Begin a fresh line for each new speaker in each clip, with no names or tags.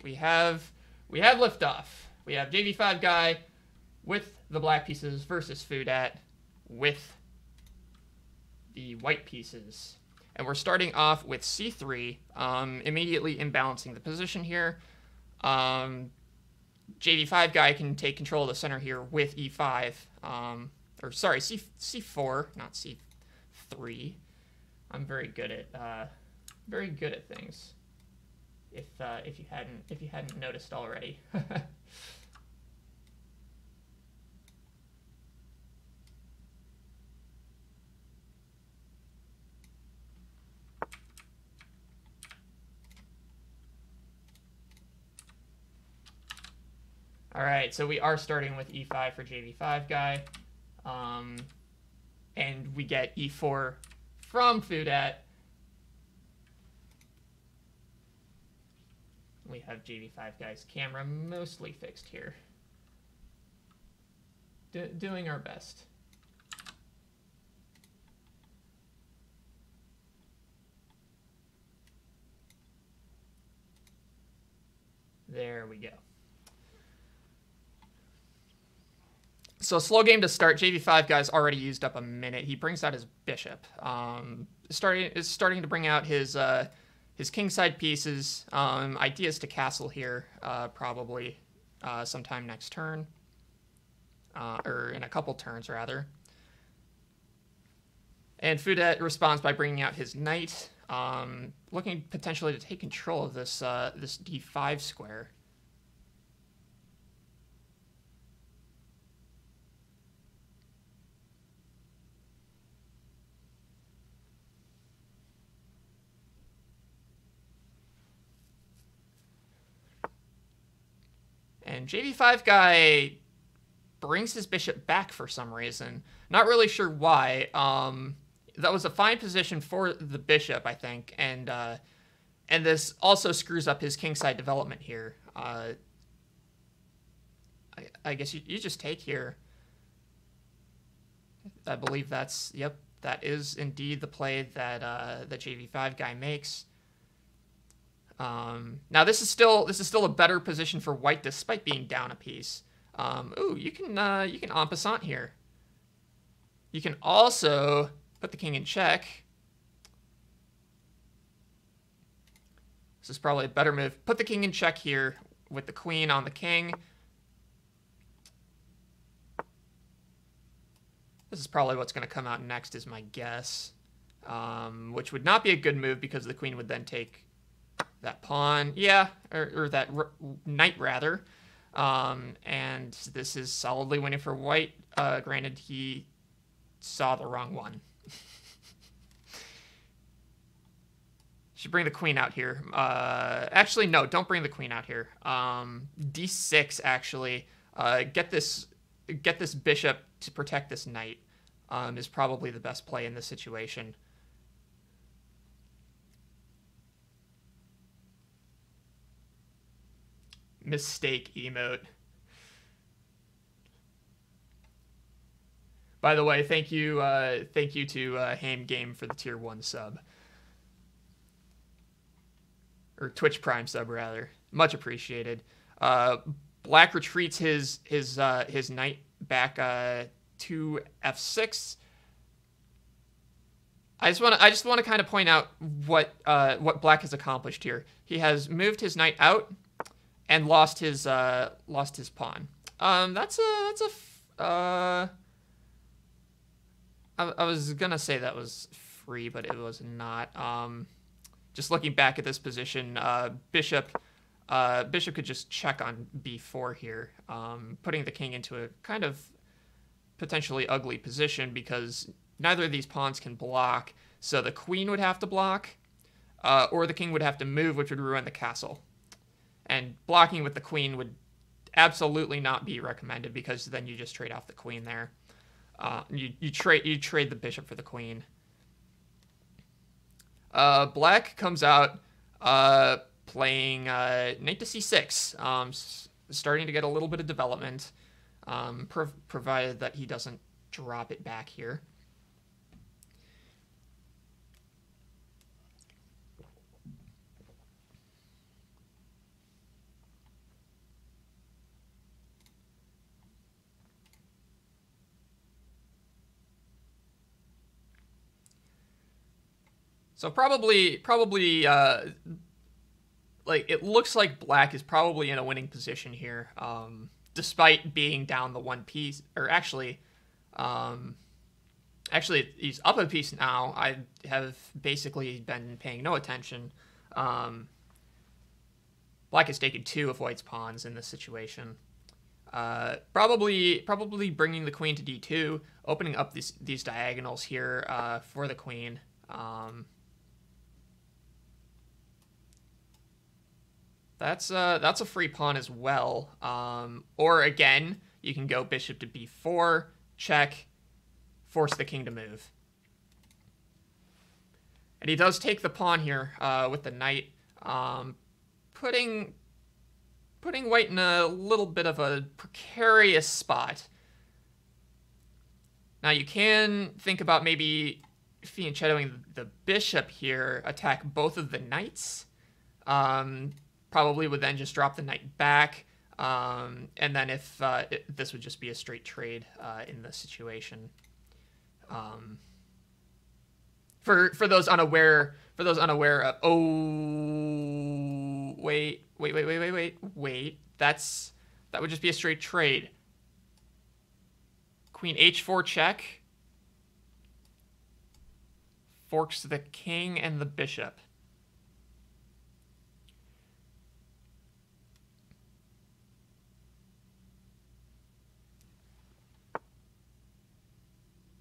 we have liftoff. We have JV5 guy with the black pieces versus FuuuDat with the white pieces. And we're starting off with C3, immediately imbalancing the position here. JV5 guy can take control of the center here with E5. Or sorry, C4, not C3. I'm very good at things. If you hadn't noticed already. All right, so we are starting with E5 for JV5 guy, and we get E4 from FuuuDat. We have JV5 guy's camera mostly fixed here. Doing our best. There we go. So slow game to start. JV5 guy's already used up a minute. He brings out his bishop. Starting to bring out his kingside pieces. Ideas to castle here, probably sometime next turn, or in a couple turns rather. And FuuuDat responds by bringing out his knight, looking potentially to take control of this this D5 square. And JV5 guy brings his bishop back for some reason. Not really sure why. That was a fine position for the bishop, I think, and this also screws up his kingside development here. I guess you just take here. I believe that's, yep, that is indeed the play that the JV5 guy makes. Now this is still a better position for white despite being down a piece. Ooh, you can en passant here. You can also put the king in check. This is probably a better move. Put the king in check here with the queen on the king. This is probably what's going to come out next is my guess. Which would not be a good move because the queen would then take that pawn, yeah, or that knight rather, and this is solidly winning for white. Granted, he saw the wrong one. Should bring the queen out here. Actually, no, don't bring the queen out here. D6 actually. Get this bishop to protect this knight is probably the best play in this situation. Mistake emote. By the way, thank you to Haim Game for the tier 1 sub. Or Twitch Prime sub rather. Much appreciated. Black retreats his knight back to F6. I just want to kind of point out what Black has accomplished here. He has moved his knight out and lost his pawn. I was gonna say that was free, but it was not. Just looking back at this position, bishop could just check on b4 here, putting the king into a kind of potentially ugly position because neither of these pawns can block. So the queen would have to block, or the king would have to move, which would ruin the castle. And blocking with the queen would absolutely not be recommended because then you just trade off the queen there. You trade the bishop for the queen. Black comes out playing knight to c6, starting to get a little bit of development, provided that he doesn't drop it back here. So probably, like, it looks like black is probably in a winning position here, despite being down the one piece, or actually, he's up a piece now. I have basically been paying no attention. Black has taken 2 of white's pawns in this situation. Probably bringing the queen to d2, opening up these diagonals here for the queen. That's a free pawn as well. Or again, you can go bishop to b4, check, force the king to move. And he does take the pawn here with the knight, putting white in a little bit of a precarious spot. Now you can think about maybe fianchettoing the bishop here, attack both of the knights. Probably would then just drop the knight back. And then if this would just be a straight trade in this situation. For those unaware of, oh, wait, that would just be a straight trade. Queen h4 check, forks the king and the bishop.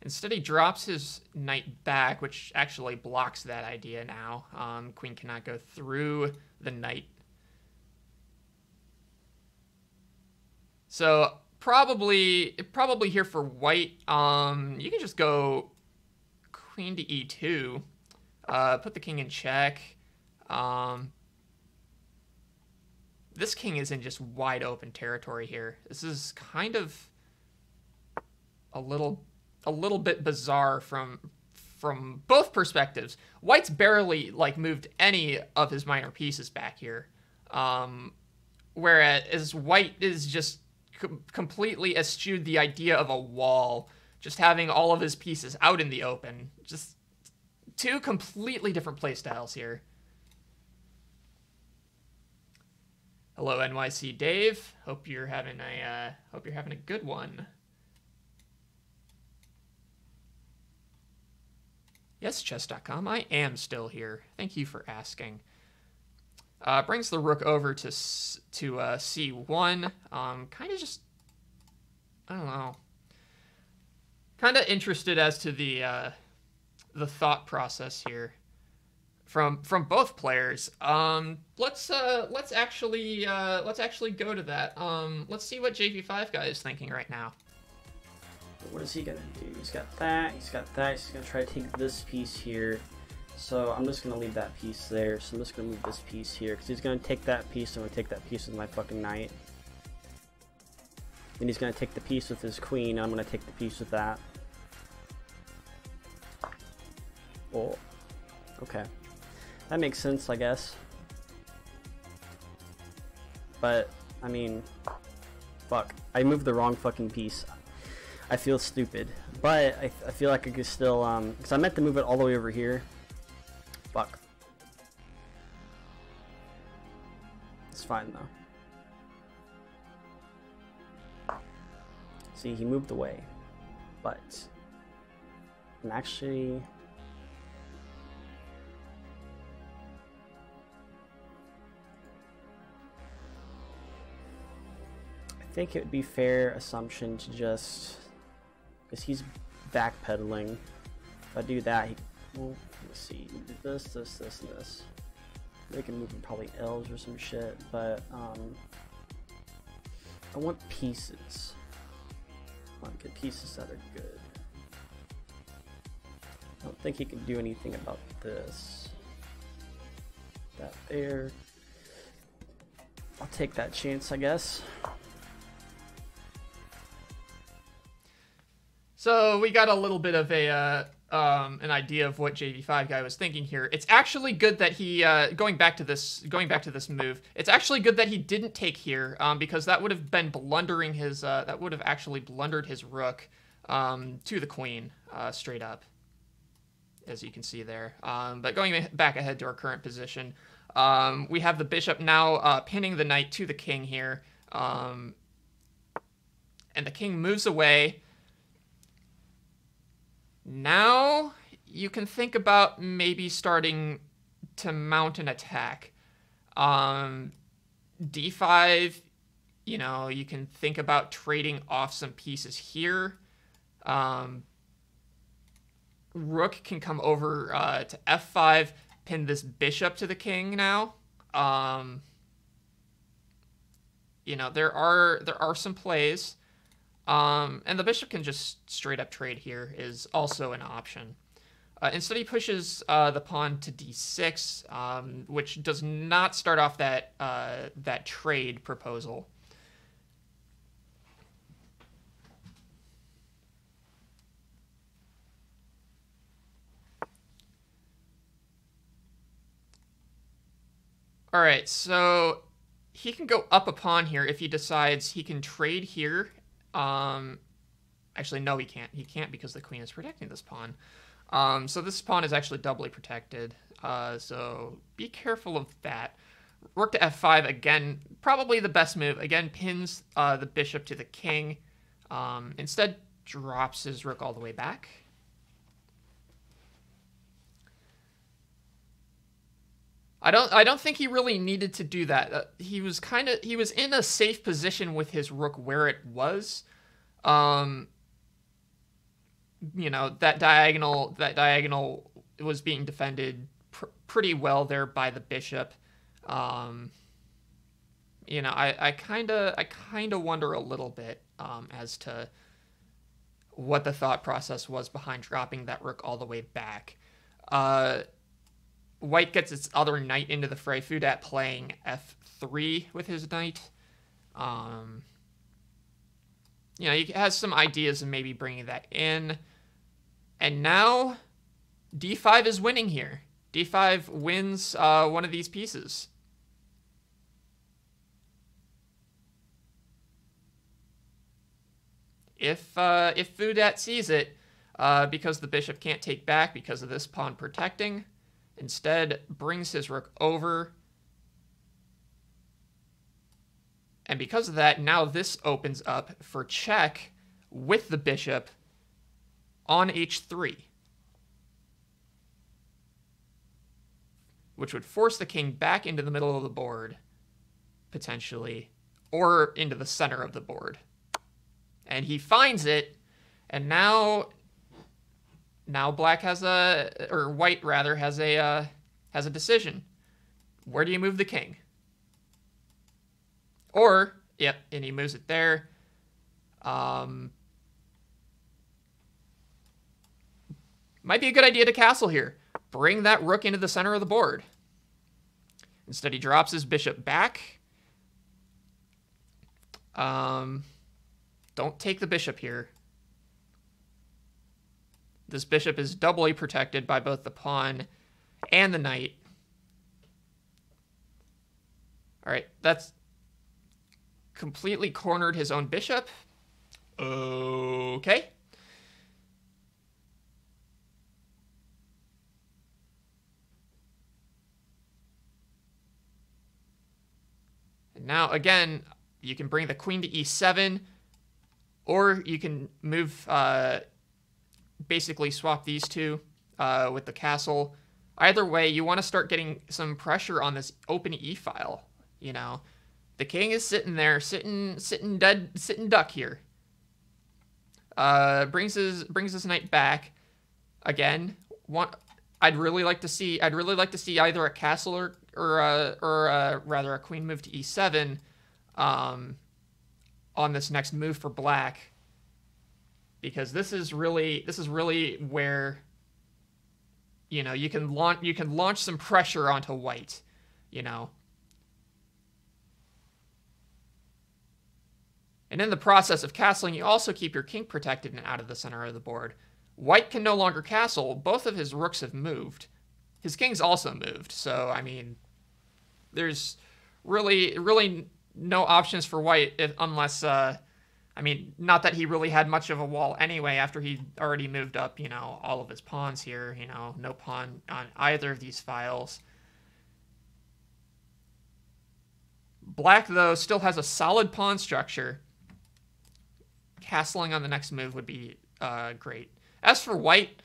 Instead, he drops his knight back, which actually blocks that idea now. Queen cannot go through the knight. So probably here for white, you can just go queen to e2, put the king in check. This king is in just wide open territory here. This is kind of a little bit bizarre from both perspectives. White's barely moved any of his minor pieces back here, whereas white is just completely eschewed the idea of a wall, just having all of his pieces out in the open. Just 2 completely different play styles here. Hello, NYC Dave. Hope you're having a good one. Yes, chess.com, I am still here. Thank you for asking. Brings the rook over to c1. Kind of just, I don't know. Kind of interested as to the thought process here from both players. Let's actually go to that. Let's see what JV5 guy is thinking right now.
What is he gonna do? He's got that, he's got that, he's gonna try to take this piece here. So I'm just gonna leave that piece there. So I'm just gonna move this piece here, because he's gonna take that piece, I'm gonna take that piece with my fucking knight. Then he's gonna take the piece with his queen, I'm gonna take the piece with that. Oh, okay. That makes sense, I guess. But, I mean, fuck. I moved the wrong fucking piece. I feel stupid, but I feel like I could still, because I meant to move it all the way over here. Fuck. It's fine though. See, he moved away, but I'm actually... I think it would be fair assumption to just... because he's backpedaling. If I do that, well, let's see, do this, and this. They can move in probably L's or some shit, but I want pieces. I want good pieces that are good. I don't think he can do anything about this. That there. I'll take that chance, I guess.
So we got a little bit of an idea of what JV5 guy was thinking here. It's actually good that he going back to this move. It's actually good that he didn't take here, because that would have been blundering his that would have actually blundered his rook to the queen straight up. as you can see there. But going back ahead to our current position, we have the bishop now pinning the knight to the king here. And the king moves away. Now you can think about maybe starting to mount an attack. D5, you know, you can think about trading off some pieces here. Rook can come over to F5, pin this bishop to the king now. You know, there are some plays. And the bishop can just straight up trade here is also an option. Instead, he pushes the pawn to d6, which does not start off that that trade proposal. All right, so he can go up a pawn here if he decides he can trade here. Actually, no, he can't. He can't because the queen is protecting this pawn. So this pawn is actually doubly protected. So be careful of that. Rook to f5, again, probably the best move. Again, pins the bishop to the king. Instead, drops his rook all the way back. I don't think he really needed to do that. He was in a safe position with his rook where it was. You know, that diagonal was being defended pretty well there by the bishop. You know, I kind of wonder a little bit as to what the thought process was behind dropping that rook all the way back. White gets its other knight into the fray. FuuuDat playing f3 with his knight. You know, he has some ideas of maybe bringing that in. And now d5 is winning here. d5 wins one of these pieces. If FuuuDat sees it, because the bishop can't take back because of this pawn protecting, instead brings his rook over. And because of that, now this opens up for check with the bishop on h3, which would force the king back into the middle of the board, potentially, or into the center of the board. And he finds it, and now black has or white rather has a decision. Where do you move the king? Or, yep, and he moves it there. Might be a good idea to castle here. Bring that rook into the center of the board. Instead, he drops his bishop back. Don't take the bishop here. This bishop is doubly protected by both the pawn and the knight. All right, that's completely cornered his own bishop. Okay. And now, again, you can bring the queen to e7, or you can move... basically swap these two with the castle. Either way, you want to start getting some pressure on this open e-file. You know, the king is sitting there, sitting duck here. Brings his knight back. Again, I'd really like to see either a castle or rather a queen move to e7 on this next move for black. Because this is really where, you know, you can launch some pressure onto white, you know. And in the process of castling, you also keep your king protected and out of the center of the board. White can no longer castle. Both of his rooks have moved. His king's also moved. So, I mean, there's really no options for white unless I mean, not that he really had much of a wall anyway after he already moved up, all of his pawns here, no pawn on either of these files. Black, though, still has a solid pawn structure. Castling on the next move would be great. As for white,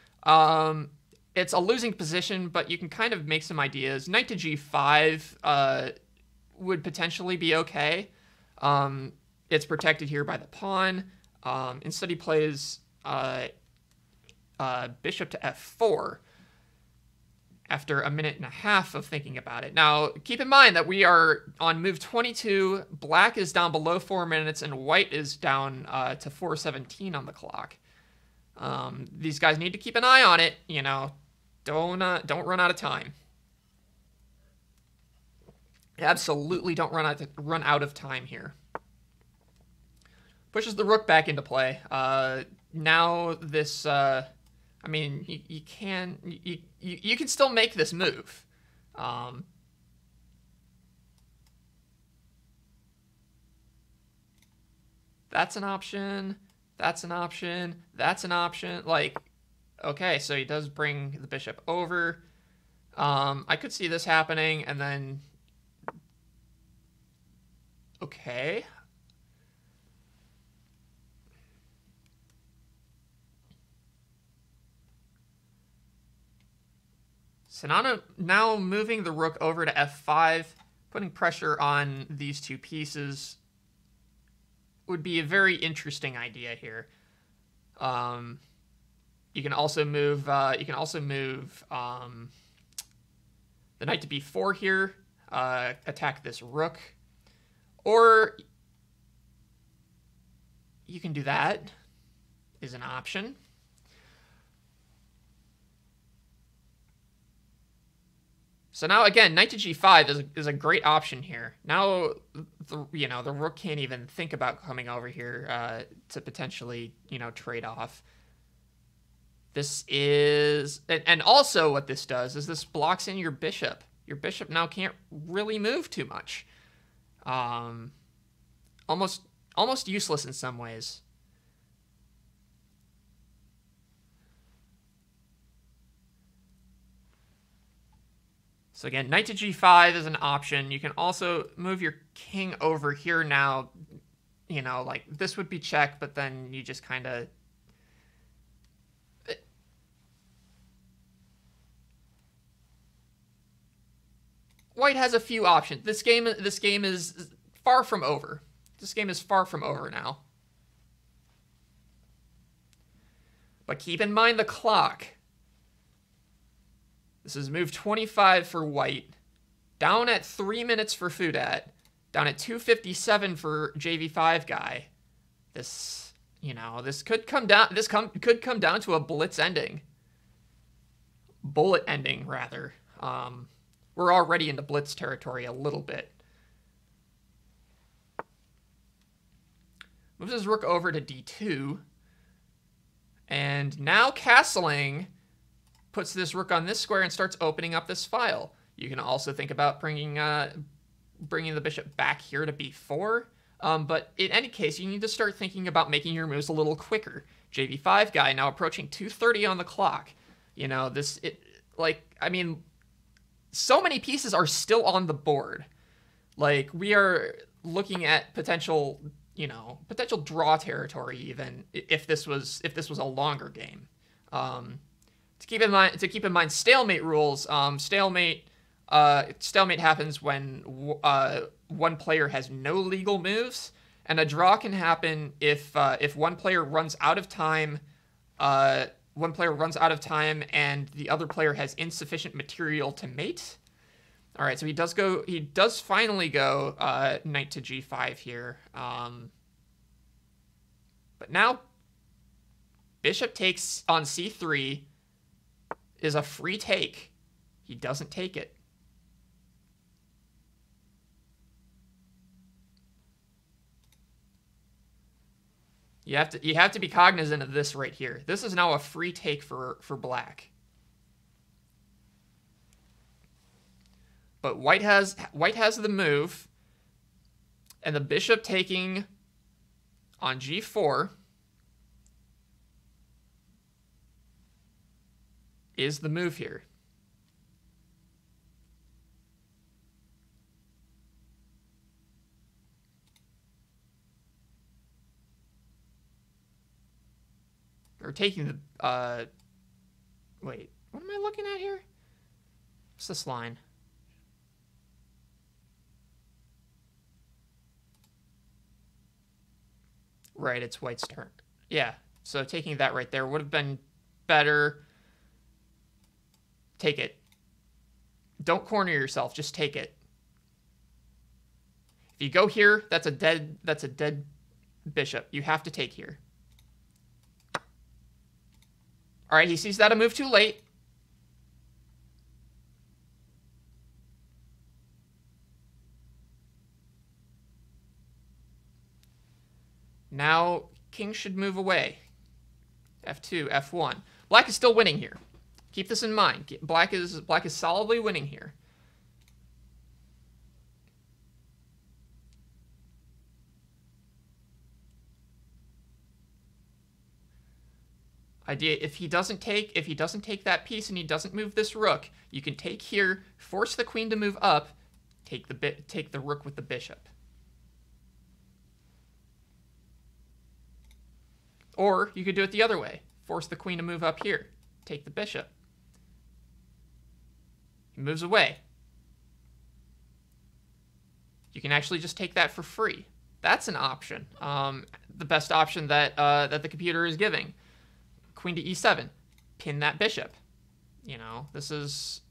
it's a losing position, but you can kind of make some ideas. Knight to g5 would potentially be okay. It's protected here by the pawn. Instead, he plays bishop to f4 after a minute and a half of thinking about it. Now, keep in mind that we are on move 22. Black is down below 4 minutes, and white is down to 4:17 on the clock. These guys need to keep an eye on it. Don't run out of time. Absolutely don't run out of time here. Pushes the rook back into play. Now this, I mean, you can still make this move. That's an option. That's an option. That's an option. Like, okay, so he does bring the bishop over. I could see this happening, and then, okay. So now moving the rook over to f5, putting pressure on these two pieces would be a very interesting idea here. You can also move the knight to b4 here, attack this rook, or you can do that. Is an option. So now again, knight to g5 is a great option here. Now the rook can't even think about coming over here to potentially trade off. This is, and also what this does is this blocks in your bishop. Your bishop now can't really move too much. Almost useless in some ways. So again, knight to g5 is an option. You can also move your king over here now. Like this would be check, but then you just kind of... White has a few options. This game is far from over. This game is far from over now. But keep in mind the clock. This is move 25 for white. Down at 3 minutes for FuuuDat. Down at 2:57 for JV5 guy. This, this could come down. This could come down to a blitz ending. Bullet ending, rather. We're already into blitz territory a little bit. Moves his rook over to d2. And now castling puts this rook on this square and starts opening up this file. You can also think about bringing the bishop back here to b4. But in any case, you need to start thinking about making your moves a little quicker. JV5 guy now approaching 2:30 on the clock. So many pieces are still on the board. Like, we are looking at potential draw territory even if this was a longer game. To keep in mind stalemate rules. Stalemate happens when one player has no legal moves, and a draw can happen if one player runs out of time. And the other player has insufficient material to mate. All right, so he does finally go knight to g5 here. But now bishop takes on c3 is a free take. He doesn't take it. You have to be cognizant of this right here. This is now a free take for black. But white has the move, and the bishop taking on g4 is the move here. Or taking the, wait, what am I looking at here? What's this line? Right, it's white's turn. Yeah, so taking that right there would have been better. Take it. Don't corner yourself, just take it. If you go here, that's a dead bishop. You have to take here. All right, he sees that a move too late. Now, king should move away. F2, F1. Black is still winning here. Keep this in mind. Black is solidly winning here. Idea, if he doesn't take that piece and he doesn't move this rook, you can take here, force the queen to move up, take the rook with the bishop. Or you could do it the other way. Force the queen to move up here, take the bishop. He moves away. You can actually just take that for free. That's an option. The best option that that the computer is giving. Queen to e7, pin that bishop. You know, this is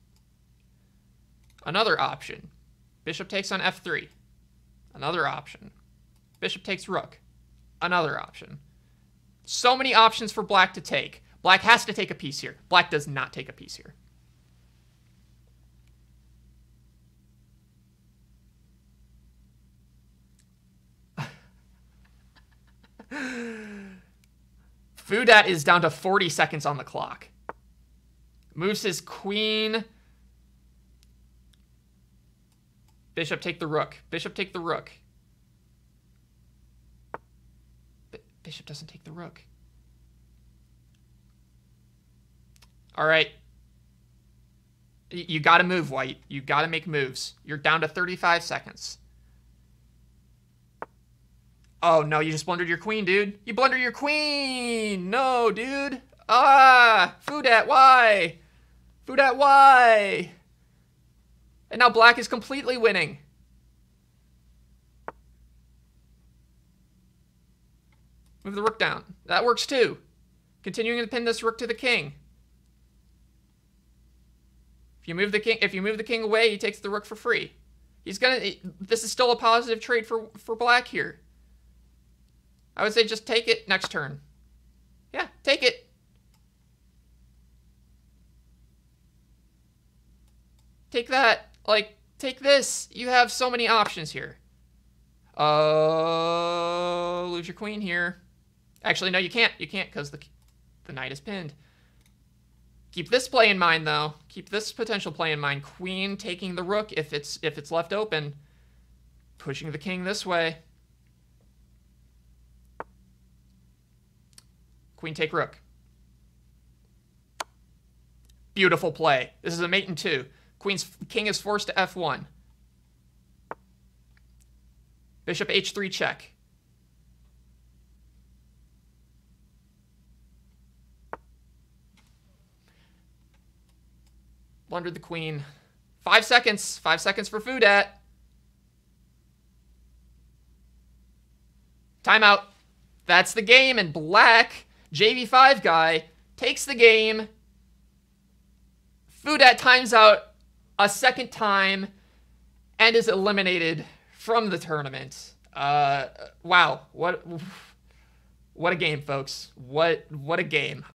another option. Bishop takes on f3, another option. Bishop takes rook, another option. So many options for black to take. Black has to take a piece here. Black does not take a piece here. FuuuDat is down to 40 seconds on the clock. Moves his queen. Bishop take the rook. Bishop take the rook. Bishop doesn't take the rook. All right. You got to move, white. You got to make moves. You're down to 35 seconds. Oh, no, you just blundered your queen, dude. You blundered your queen. No, dude. Ah, FuuuDat, why? FuuuDat, why? And now black is completely winning. Move the rook down. That works too. Continuing to pin this rook to the king. If you move the king away, he takes the rook for free. This is still a positive trade for black here. I would say just take it next turn. Yeah, take it. Take that. Like, take this. You have so many options here. Oh, lose your queen here. Actually, no, you can't. You can't because the knight is pinned. Keep this play in mind, though. Keep this potential play in mind. Queen taking the rook if it's left open. Pushing the king this way. Queen take rook. Beautiful play. This is a mate in 2. King is forced to f1. Bishop h3 check. Blundered the queen. 5 seconds. 5 seconds for FuuuDat. Timeout. That's the game, and black, JV5 guy, takes the game. FuuuDat times out a second time and is eliminated from the tournament. Wow. What a game, folks. What a game.